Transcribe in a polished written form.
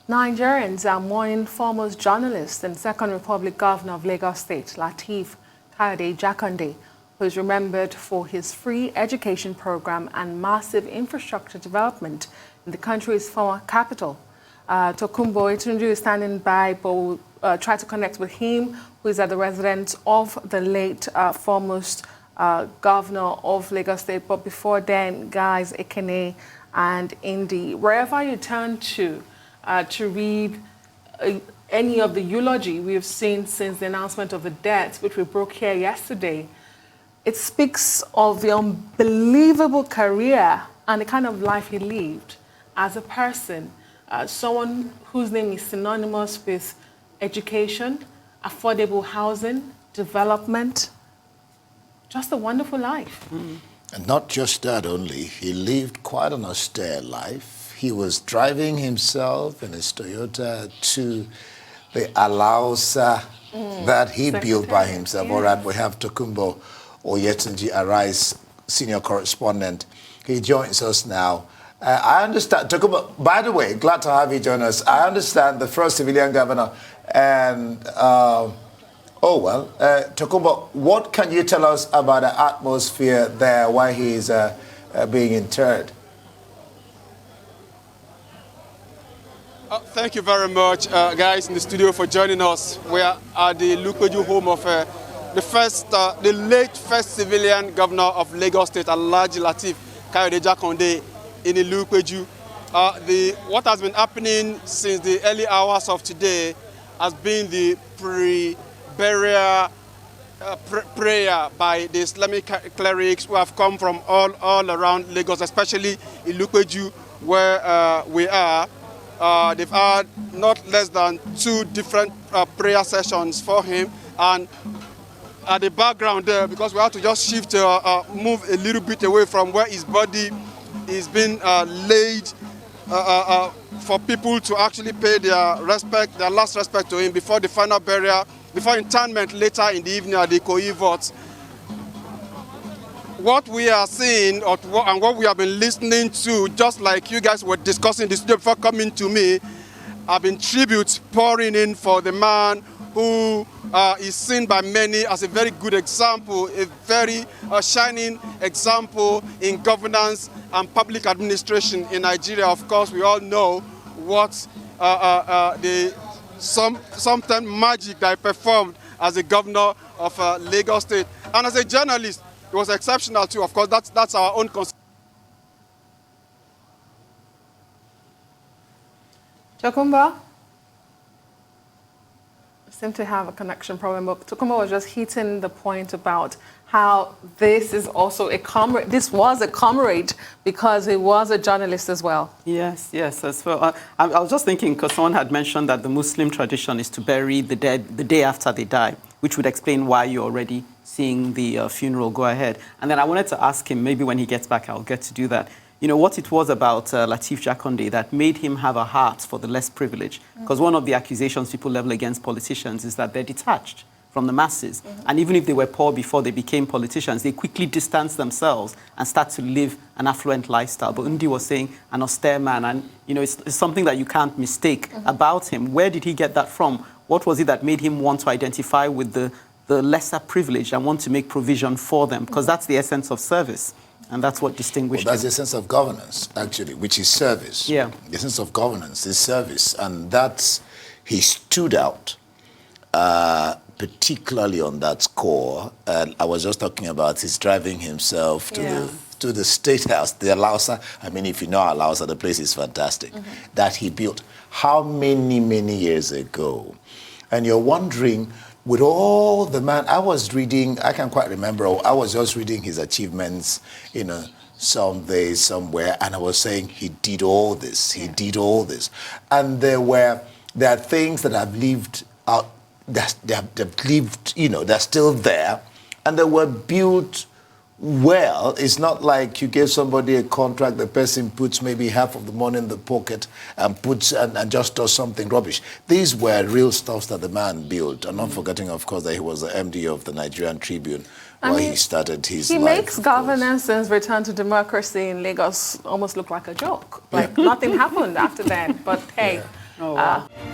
Nigerians are mourning foremost journalist and Second Republic Governor of Lagos State, Lateef Jakande, who is remembered for his free education program and massive infrastructure development in the country's former capital. Tokunbo Itunju is standing by, but we'll try to connect with him, who is at the residence of the late foremost governor of Lagos State. But before then, guys, Ekene and Indy, wherever you turn to read any of the eulogy we've seen since the announcement of the death, which we broke here yesterday, it speaks of the unbelievable career and the kind of life he lived as a person, someone whose name is synonymous with education, affordable housing, development, just a wonderful life. And not just that only, he lived quite an austere life. He was driving himself in his Toyota to the Alausa that he built by himself. Yes. All right, we have Tokunbo Oyetunji Arise, senior correspondent. He joins us now. I understand, Tokunbo, by the way, glad to have you join us. I understand the first civilian governor and, Tokunbo, what can you tell us about the atmosphere there while he's being interred? Thank you very much, guys in the studio, for joining us. We are at the Lukweju home of the late first civilian governor of Lagos State, Alhaji Lateef Jakande, in the Lukweju. What has been happening since the early hours of today has been the pre-burial prayer by the Islamic clerics who have come from all around Lagos, especially in Lukweju, where we are. They've had not less than 2 different prayer sessions for him, and at the background there, because we have to just shift, move a little bit away from where his body is being laid for people to actually pay their last respect to him before the final burial, before interment later in the evening at the Ikoyi vault. What we are seeing and what we have been listening to, just like you guys were discussing this before coming to me, have been tributes pouring in for the man who is seen by many as a very good example, a very shining example in governance and public administration in Nigeria. Of course, we all know what the sometimes magic that he performed as a governor of Lagos State. And as a journalist, it was exceptional too. Of course, that's our own concern. Tokunbo? Seem to have a connection problem, but Tokunbo was just hitting the point about how this is also a comrade. This was a comrade because he was a journalist as well. Yes, as well. I was just thinking, because someone had mentioned that the Muslim tradition is to bury the dead the day after they die, which would explain why you're already seeing the funeral go ahead. And then I wanted to ask him, maybe when he gets back, I'll get to do that, you know, what it was about Lateef Jakande that made him have a heart for the less privileged. Because one of the accusations people level against politicians is that they're detached from the masses. And even if they were poor before they became politicians, they quickly distance themselves and start to live an affluent lifestyle. But Undi was saying an austere man, and you know, it's something that you can't mistake about him. Where did he get that from? What was it that made him want to identify with the lesser privileged and want to make provision for them? Because that's the essence of service. And that's what distinguished him. That's the essence of governance, actually, which is service. Yeah. The essence of governance is service. And that's, he stood out, particularly on that score. And I was just talking about his driving himself to the State House, the Alausa. I mean, if you know Alausa, the place is fantastic. That he built how many years ago? And you're wondering, with all the man, I was reading, I can't quite remember, I was just reading his achievements, you know, someday, somewhere, and I was saying he did all this, he did all this. And there are things that have lived out, they've lived, you know, they're still there, and they were built well. It's not like you gave somebody a contract, the person puts maybe half of the money in the pocket and puts and just does something rubbish. These were real stuffs that the man built. And not forgetting, of course, that he was the MD of the Nigerian Tribune while he started his life. He makes governance and return to democracy in Lagos almost look like a joke. Like nothing happened after that. But hey, Oh, wow.